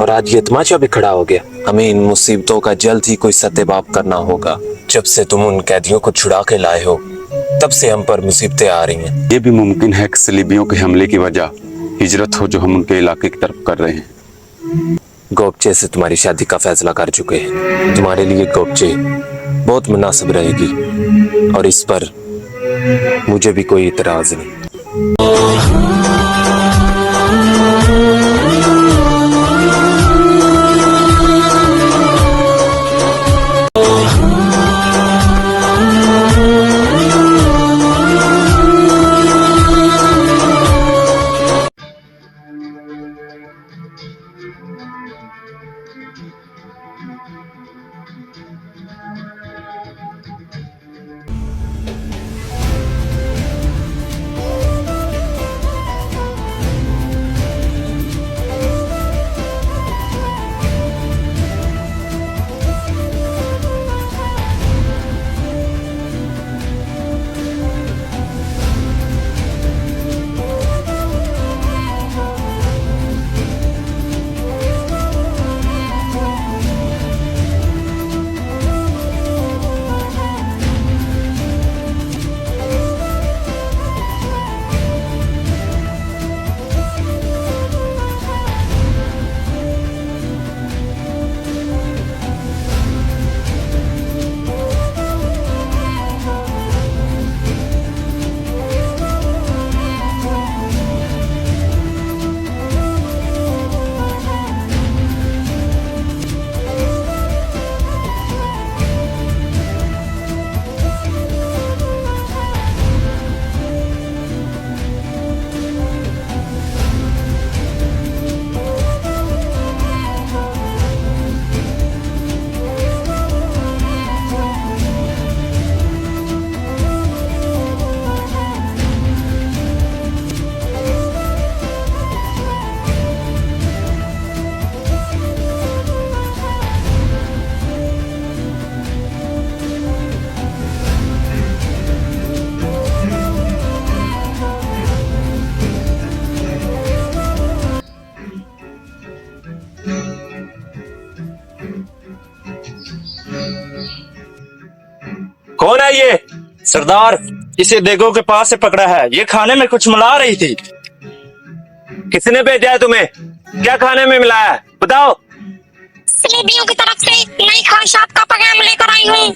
और आज ये तमाशा भी खड़ा हो गया। हमें इन मुसीबतों का जल्द ही कोई सत्तेबाप करना होगा। जब से तुम उन कैदियों को छुड़ा के लाए हो तब से हम पर मुसीबतें आ रही हैं। ये भी मुमकिन है कि सलीबियों के हमले की वजह हिजरत हो जो हम उनके इलाके की तरफ कर रहे हैं। गोपचे से तुम्हारी शादी का फैसला कर चुके हैं। तुम्हारे लिए गोपचे बहुत मुनासिब रहेगी और इस पर मुझे भी कोई इतराज नहीं। कौन है ये? सरदार, इसे देगो के पास से पकड़ा है। ये खाने में कुछ मिला रही थी। किसने भेजा है तुम्हें? क्या खाने में मिलाया है बताओ। सलीबियों की तरफ से नई ख्वाहिशात का पैगाम लेकर आई हूँ।